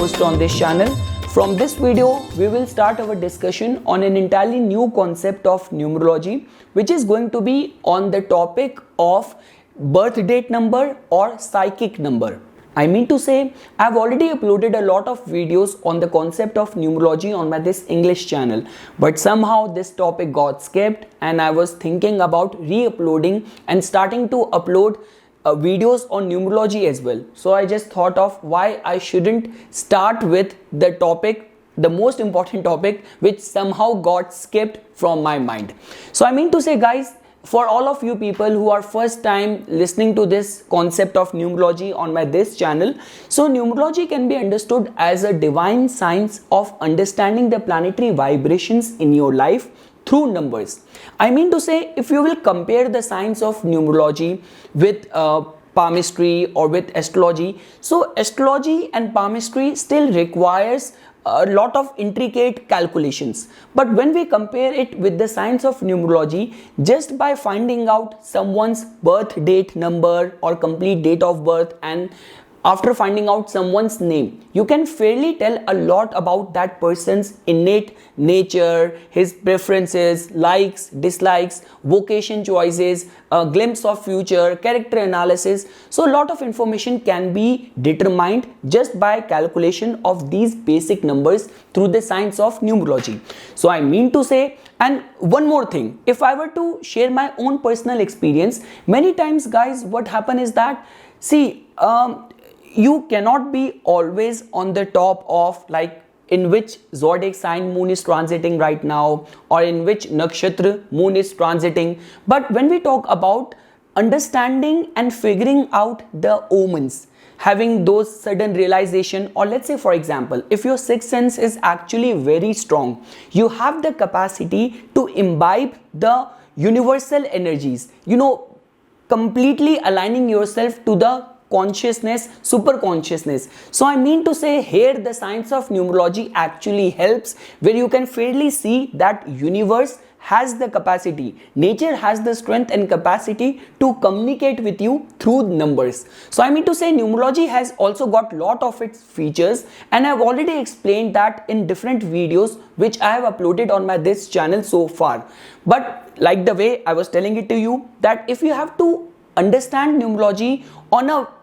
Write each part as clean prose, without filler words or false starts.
host on this channel. From this video, we will start our discussion on an entirely new concept of numerology, which is going to be on the topic of birth date number or psychic number. I mean to say, I've already uploaded a lot of videos on the concept of numerology on this English channel, but somehow this topic got skipped and I was thinking about re-uploading and starting to upload videos on numerology as well. So I just thought of why I shouldn't start with the topic, the most important topic, which somehow got skipped from my mind. So I mean to say, guys, for all of you people who are first time listening to this concept of numerology on this channel, so numerology can be understood as a divine science of understanding the planetary vibrations in your life through numbers. I mean to say, if you will compare the science of numerology with palmistry or with astrology, so astrology and palmistry still requires a lot of intricate calculations, but when we compare it with the science of numerology, just by finding out someone's birth date number or complete date of birth, and after finding out someone's name, you can fairly tell a lot about that person's innate nature, his preferences, likes, dislikes, vocation choices, a glimpse of future, character analysis. So a lot of information can be determined just by calculation of these basic numbers through the science of numerology. So I mean to say, and one more thing, if I were to share my own personal experience, many times, guys, what happen is that, see, you cannot be always on the top of like in which zodiac sign moon is transiting right now or in which nakshatra moon is transiting. But when we talk about understanding and figuring out the omens, having those sudden realization, or let's say for example, if your sixth sense is actually very strong, you have the capacity to imbibe the universal energies, completely aligning yourself to the consciousness, super consciousness. So I mean to say, here the science of numerology actually helps, where you can fairly see that universe has the capacity, nature has the strength and capacity to communicate with you through numbers. So I mean to say, numerology has also got lot of its features, and I've already explained that in different videos which I have uploaded on this channel so far. But like the way I was telling it to you, that if you have to understand numerology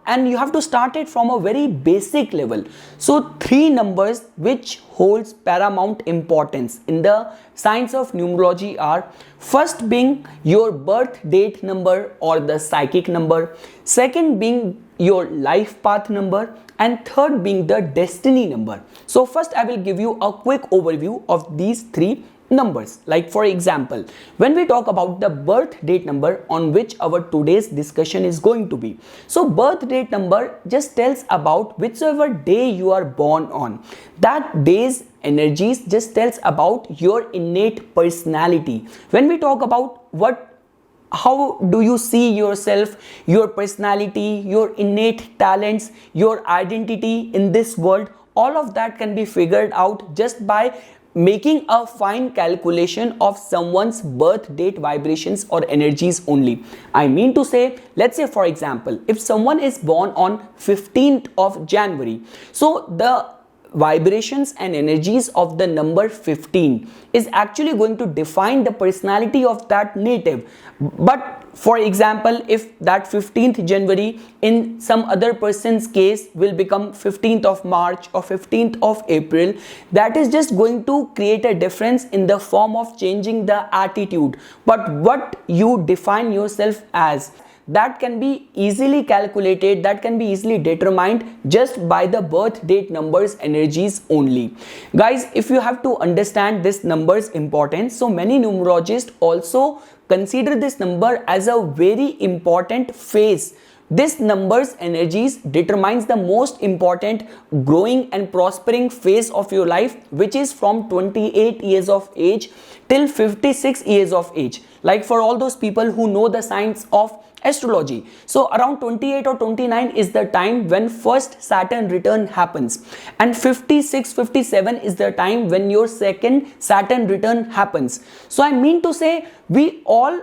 and you have to start it from a very basic level. So three numbers which holds paramount importance in the science of numerology are: first being your birth date number or the psychic number, second being your life path number, and third being the destiny number. So first I will give you a quick overview of these three numbers. Like for example, when we talk about the birth date number on which our today's discussion is going to be, so birth date number just tells about whichever day you are born on. That day's energies just tells about your innate personality. When we talk about how do you see yourself, your personality, your innate talents, your identity in this world, all of that can be figured out just by making a fine calculation of someone's birth date vibrations or energies only. I mean to say, let's say for example, if someone is born on 15th of January, so the vibrations and energies of the number 15 is actually going to define the personality of that native. But for example, if that 15th January in some other person's case will become 15th of March or 15th of April, that is just going to create a difference in the form of changing the attitude. But what you define yourself as, that can be easily calculated, that can be easily determined just by the birth date numbers energies only. Guys, if you have to understand this number's importance, so many numerologists also consider this number as a very important phase. This number's energies determines the most important growing and prospering phase of your life, which is from 28 years of age till 56 years of age. Like for all those people who know the science of astrology, so around 28 or 29 is the time when first Saturn return happens, and 56-57 is the time when your second Saturn return happens. So I mean to say, we all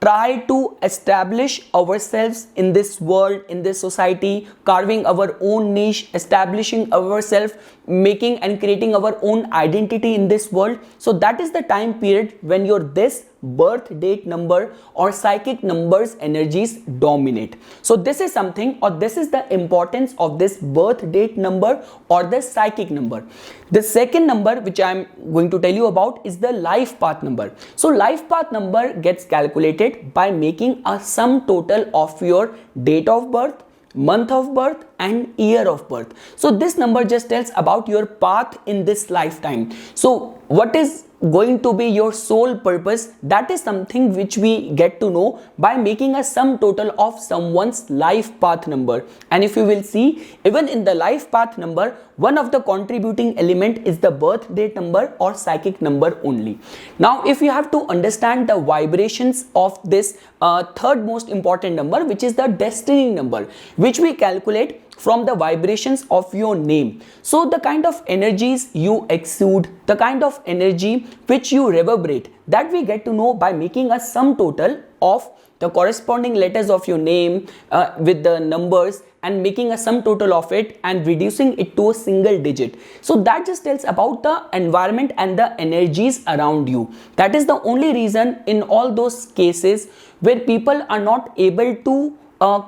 try to establish ourselves in this world, in this society, carving our own niche, establishing ourselves, making and creating our own identity in this world. So that is the time period when your this birth date number or psychic numbers energies dominate. So this is something, or this is the importance of this birth date number or the psychic number. The second number which I am going to tell you about is the life path number. So life path number gets calculated by making a sum total of your date of birth, month of birth and year of birth. So this number just tells about your path in this lifetime. So what is going to be your sole purpose, that is something which we get to know by making a sum total of someone's life path number. And if you will see, even in the life path number, one of the contributing element is the birth date number or psychic number only. Now if you have to understand the vibrations of this third most important number, which is the destiny number, which we calculate from the vibrations of your name. So the kind of energies you exude, the kind of energy which you reverberate, that we get to know by making a sum total of the corresponding letters of your name with the numbers and making a sum total of it and reducing it to a single digit. So that just tells about the environment and the energies around you. That is the only reason in all those cases where people are not able to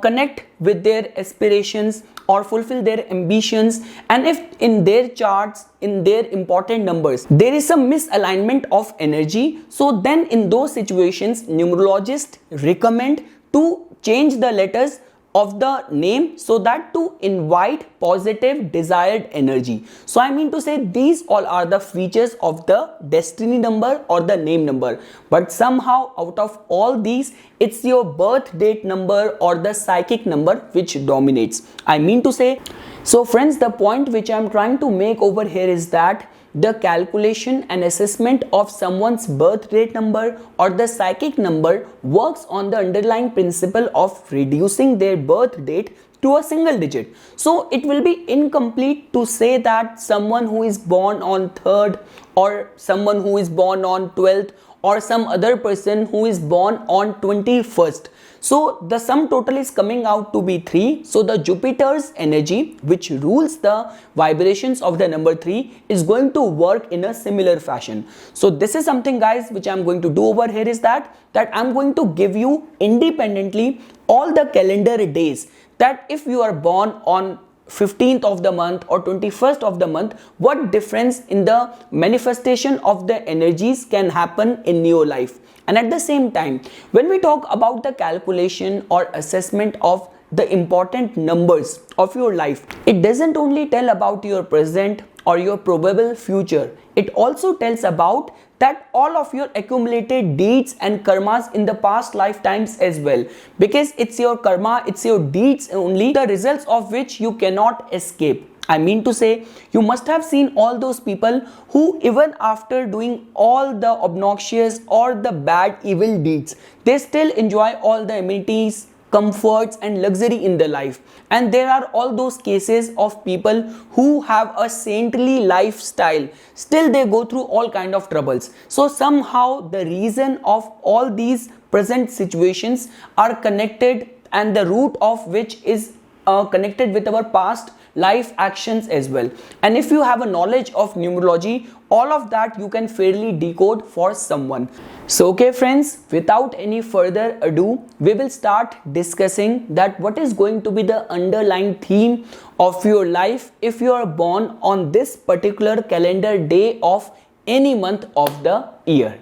connect with their aspirations or fulfill their ambitions, and if in their charts, in their important numbers, there is some misalignment of energy, so then in those situations numerologists recommend to change the letters of the name so that to invite positive desired energy. So I mean to say, these all are the features of the destiny number or the name number, but somehow out of all these, it's your birth date number or the psychic number which dominates. I mean to say, so friends, the point which I'm trying to make over here is that the calculation and assessment of someone's birth date number or the psychic number works on the underlying principle of reducing their birth date to a single digit. So it will be incomplete to say that someone who is born on 3rd or someone who is born on 12th or some other person who is born on 21st. So the sum total is coming out to be 3. So the Jupiter's energy, which rules the vibrations of the number 3, is going to work in a similar fashion. So this is something, guys, which I'm going to do over here is that I'm going to give you independently all the calendar days, that if you are born on 15th of the month or 21st of the month, what difference in the manifestation of the energies can happen in your life. And at the same time, when we talk about the calculation or assessment of the important numbers of your life, it doesn't only tell about your present or your probable future, it also tells about that all of your accumulated deeds and karmas in the past lifetimes as well, because it's your karma, it's your deeds only, the results of which you cannot escape. I mean to say, you must have seen all those people who even after doing all the obnoxious or the bad evil deeds, they still enjoy all the amenities, comforts and luxury in their life. And there are all those cases of people who have a saintly lifestyle, still they go through all kind of troubles. So somehow the reason of all these present situations are connected, and the root of which is connected with our past life actions as well. And if you have a knowledge of numerology, all of that you can fairly decode for someone. So okay friends, without any further ado, we will start discussing that what is going to be the underlying theme of your life if you are born on this particular calendar day of any month of the year.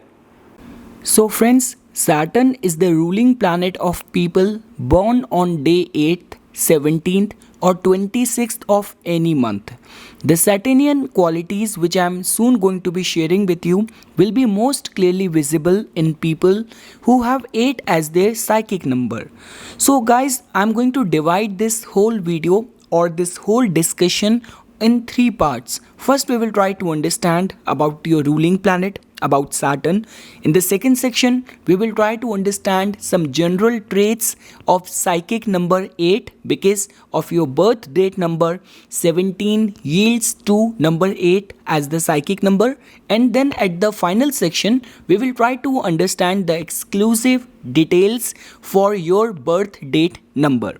So friends, Saturn is the ruling planet of people born on day 8th, 17th or 26th of any month. The Saturnian qualities which I am soon going to be sharing with you will be most clearly visible in people who have 8 as their psychic number. So guys, I am going to divide this whole video or this whole discussion in 3 parts. First, we will try to understand about your ruling planet about Saturn. In the second section, we will try to understand some general traits of psychic number 8 because of your birth date number 17 yields to number 8 as the psychic number. And then at the final section, we will try to understand the exclusive details for your birth date number.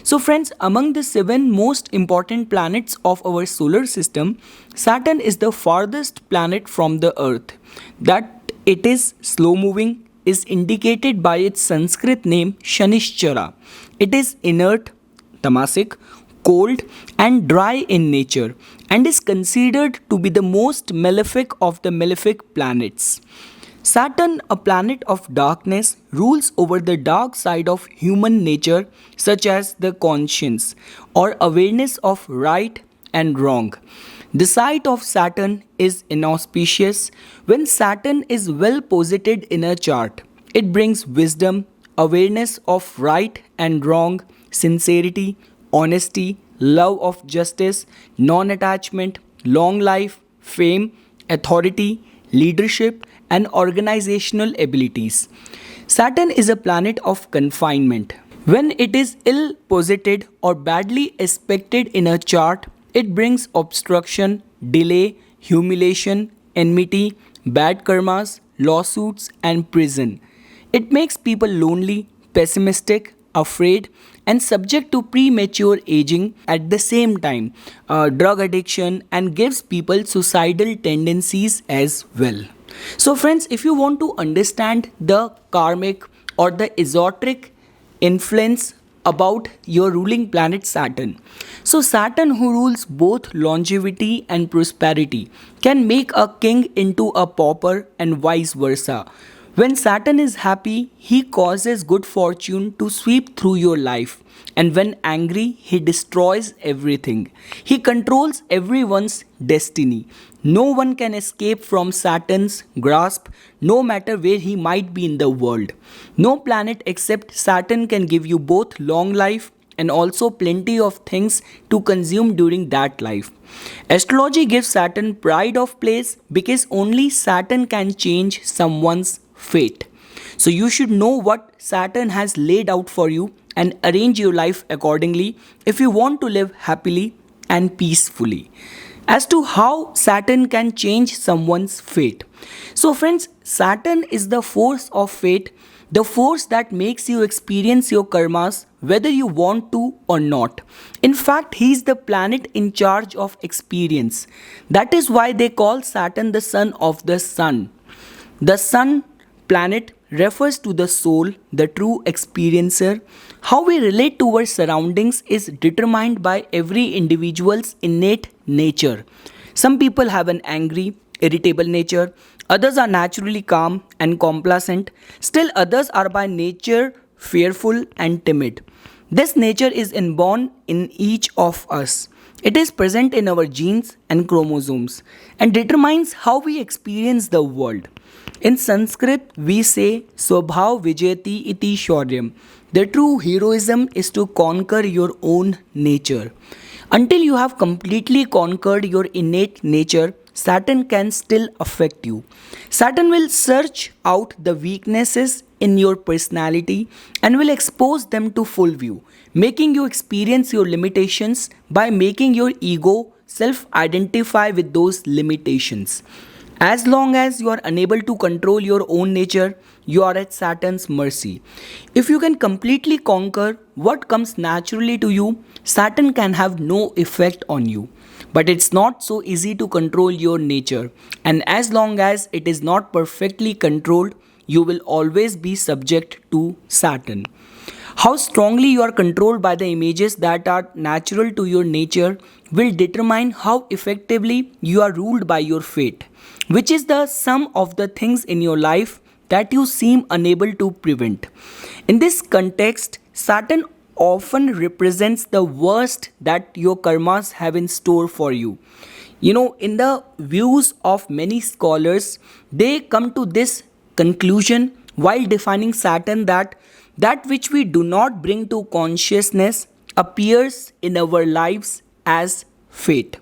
So friends, among the 7 most important planets of our solar system, Saturn is the farthest planet from the Earth. That it is slow moving is indicated by its Sanskrit name Shanishchara. It is inert, tamasic, cold and dry in nature and is considered to be the most malefic of the malefic planets. Saturn, a planet of darkness, rules over the dark side of human nature, such as the conscience or awareness of right and wrong. The site of Saturn is inauspicious. When Saturn is well posited in a chart, it brings wisdom, awareness of right and wrong, sincerity, honesty, love of justice, non-attachment, long life, fame, authority, leadership, and organizational abilities. Saturn is a planet of confinement. When it is ill posited or badly aspected in a chart, it brings obstruction, delay, humiliation, enmity, bad karmas, lawsuits, and prison. It makes people lonely, pessimistic, afraid, and subject to premature aging at the same time, drug addiction, and gives people suicidal tendencies as well. So friends, if you want to understand the karmic or the esoteric influence about your ruling planet Saturn. So Saturn, who rules both longevity and prosperity, can make a king into a pauper and vice versa. When Saturn is happy, he causes good fortune to sweep through your life. And when angry, he destroys everything. He controls everyone's destiny. No one can escape from Saturn's grasp, no matter where he might be in the world. No planet except Saturn can give you both long life and also plenty of things to consume during that life. Astrology gives Saturn pride of place because only Saturn can change someone's fate. So you should know what Saturn has laid out for you and arrange your life accordingly if you want to live happily and peacefully. As to how Saturn can change someone's fate. So friends, Saturn is the force of fate, the force that makes you experience your karmas whether you want to or not. In fact, he is the planet in charge of experience. That is why they call Saturn the son of the sun. The sun planet refers to the soul, the true experiencer. How we relate to our surroundings is determined by every individual's innate nature. Some people have an angry, irritable nature, others are naturally calm and complacent, still others are by nature fearful and timid. This nature is inborn in each of us. It is present in our genes and chromosomes and determines how we experience the world. In Sanskrit, we say Swabhav Vijayati iti Shauryam. The true heroism is to conquer your own nature. Until you have completely conquered your innate nature, Saturn can still affect you. Saturn will search out the weaknesses in your personality and will expose them to full view, making you experience your limitations by making your ego self-identify with those limitations. As long as you are unable to control your own nature, you are at Saturn's mercy. If you can completely conquer what comes naturally to you, Saturn can have no effect on you. But it's not so easy to control your nature. And as long as it is not perfectly controlled, you will always be subject to Saturn. How strongly you are controlled by the images that are natural to your nature will determine how effectively you are ruled by your fate, which is the sum of the things in your life that you seem unable to prevent. In this context, Saturn often represents the worst that your karmas have in store for you. In the views of many scholars, they come to this conclusion while defining Saturn that which we do not bring to consciousness appears in our lives as fate.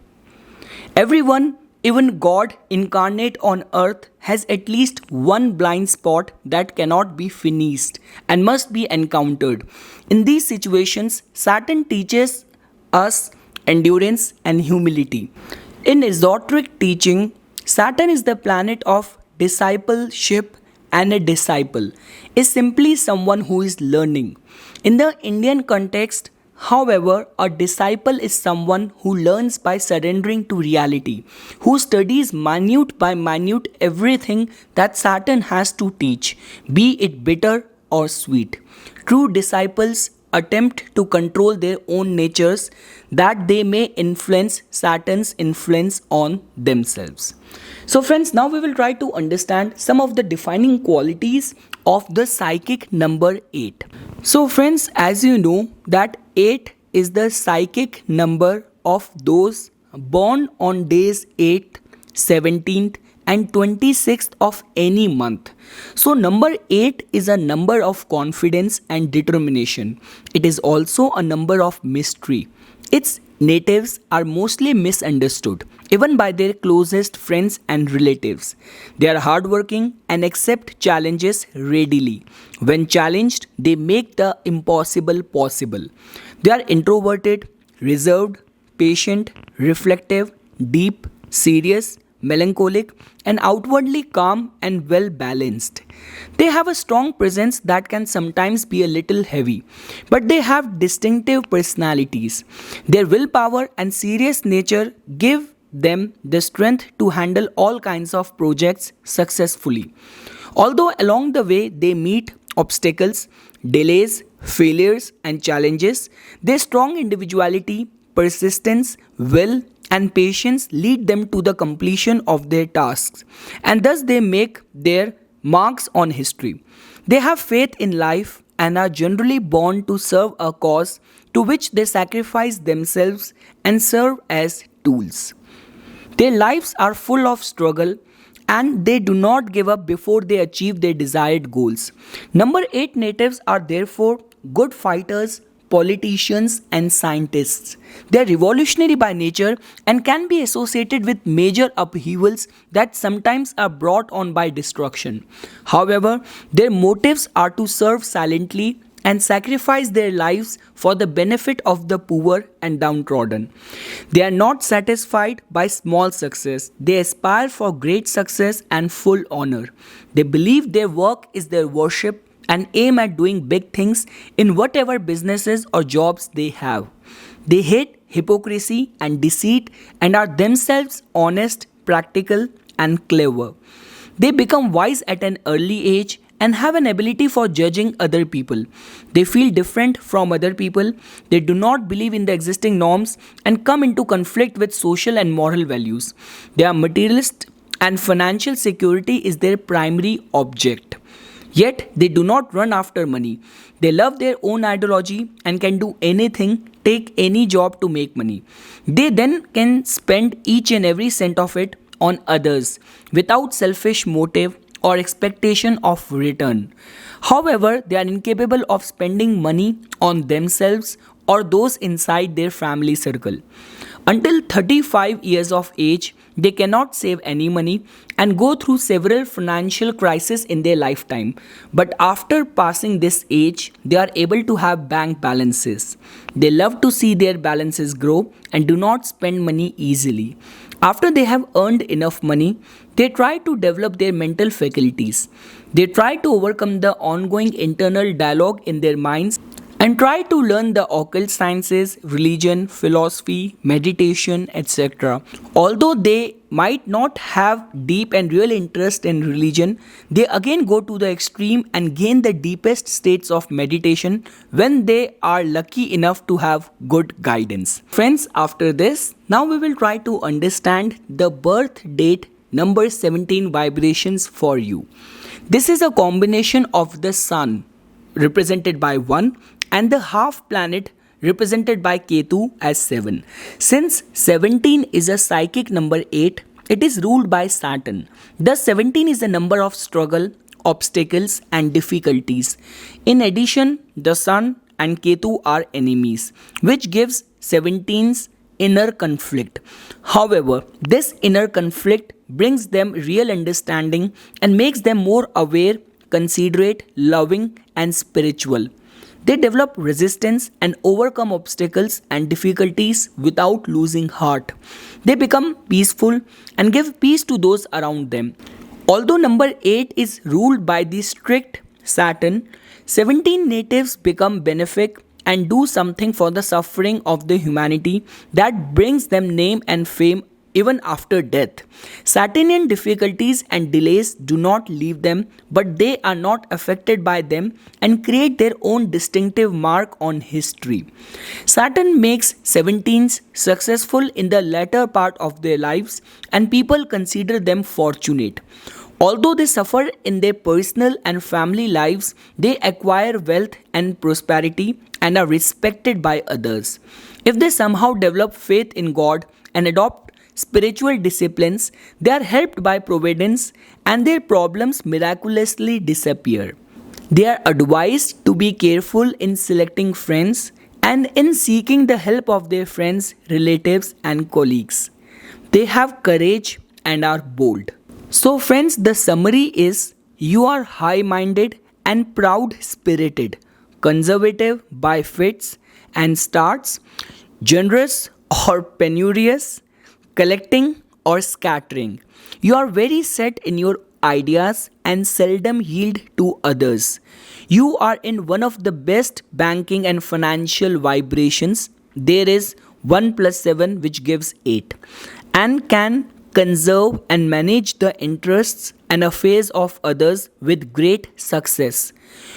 Everyone Even God incarnate on earth has at least one blind spot that cannot be finished and must be encountered. In these situations, Saturn teaches us endurance and humility. In esoteric teaching, Saturn is the planet of discipleship, and a disciple is simply someone who is learning. In the Indian context, however, a disciple is someone who learns by surrendering to reality, who studies minute by minute everything that Saturn has to teach, be it bitter or sweet. True disciples attempt to control their own natures that they may influence Saturn's influence on themselves. So friends, now we will try to understand some of the defining qualities of the psychic number 8. So friends, as you know that 8 is the psychic number of those born on days 8th, 17th and 26th of any month. So number 8 is a number of confidence and determination. It is also a number of mystery. Its natives are mostly misunderstood, even by their closest friends and relatives. They are hardworking and accept challenges readily. When challenged, they make the impossible possible. They are introverted, reserved, patient, reflective, deep, serious, melancholic, and outwardly calm and well balanced. They have a strong presence that can sometimes be a little heavy, but they have distinctive personalities. Their willpower and serious nature give them the strength to handle all kinds of projects successfully. Although along the way they meet obstacles, delays, failures, and challenges, their strong individuality, persistence, will, and patience lead them to the completion of their tasks, and thus they make their marks on history. They have faith in life and are generally born to serve a cause to which they sacrifice themselves and serve as tools. Their lives are full of struggle and they do not give up before they achieve their desired goals. Number 8 natives are therefore good fighters, politicians, and scientists. They are revolutionary by nature and can be associated with major upheavals that sometimes are brought on by destruction. However, their motives are to serve silently and sacrifice their lives for the benefit of the poor and downtrodden. They are not satisfied by small success. They aspire for great success and full honor. They believe their work is their worship and aim at doing big things in whatever businesses or jobs they have. They hate hypocrisy and deceit and are themselves honest, practical, and clever. They become wise at an early age and have an ability for judging other people. They feel different from other people. They do not believe in the existing norms and come into conflict with social and moral values. They are materialist and financial security is their primary object. Yet they do not run after money. They love their own ideology and can do anything, take any job to make money. They then can spend each and every cent of it on others without selfish motive or expectation of return. However, they are incapable of spending money on themselves or those inside their family circle. Until 35 years of age, they cannot save any money and go through several financial crises in their lifetime. But after passing this age, they are able to have bank balances. They love to see their balances grow and do not spend money easily. After they have earned enough money, they try to develop their mental faculties. They try to overcome the ongoing internal dialogue in their minds and try to learn the occult sciences, religion, philosophy, meditation, etc. Although they might not have deep and real interest in religion, they again go to the extreme and gain the deepest states of meditation when they are lucky enough to have good guidance. Friends, after this, now we will try to understand the birth date number 17 vibrations for you. This is a combination of the sun represented by 1 and the half planet represented by Ketu as 7. Since 17 is a psychic number 8, it is ruled by Saturn. Thus 17 is the number of struggle, obstacles and difficulties. In addition, the sun and Ketu are enemies, which gives 17's inner conflict. However, this inner conflict brings them real understanding and makes them more aware, considerate, loving, and spiritual. They develop resistance and overcome obstacles and difficulties without losing heart. They become peaceful and give peace to those around them. Although number 8 is ruled by the strict Saturn, 17 natives become benefic and do something for the suffering of the humanity that brings them name and fame even after death. Saturnian difficulties and delays do not leave them, but they are not affected by them and create their own distinctive mark on history. Saturn makes 17s successful in the latter part of their lives, and people consider them fortunate. Although they suffer in their personal and family lives, they acquire wealth and prosperity and are respected by others. If they somehow develop faith in God and adopt spiritual disciplines, they are helped by providence and their problems miraculously disappear. They are advised to be careful in selecting friends and in seeking the help of their friends, relatives, and colleagues. They have courage and are bold. So, friends, the summary is you are high minded and proud spirited, conservative by fits and starts, generous or penurious, collecting or scattering. You are very set in your ideas and seldom yield to others. You are in one of the best banking and financial vibrations. There is 1 plus 7 which gives 8 and can conserve and manage the interests and affairs of others with great success.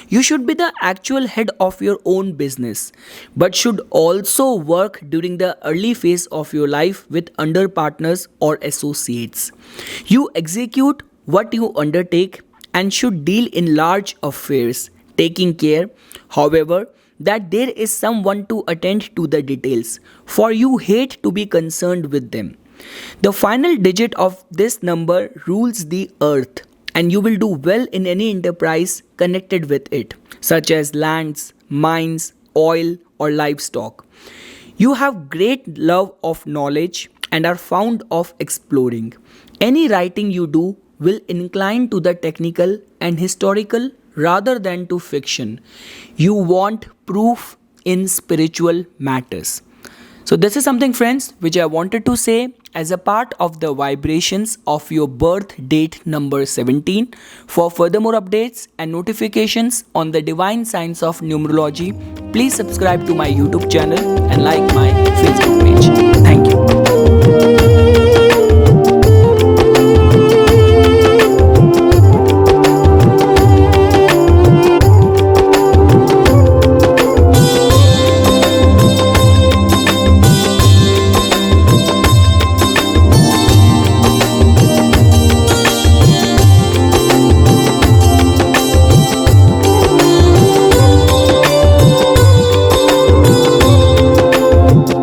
You should be the actual head of your own business, but should also work during the early phase of your life with under partners or associates. You execute what you undertake and should deal in large affairs, taking care, however, that there is someone to attend to the details, for you hate to be concerned with them. The final digit of this number rules the earth, and you will do well in any enterprise connected with it, such as lands, mines, oil, or livestock. You have great love of knowledge and are fond of exploring. Any writing you do will incline to the technical and historical rather than to fiction. You want proof in spiritual matters. So this is something, friends, which I wanted to say as a part of the vibrations of your birth date number 17. For further more updates and notifications on the divine science of numerology, please subscribe to my YouTube channel and like my Facebook page. Thank you.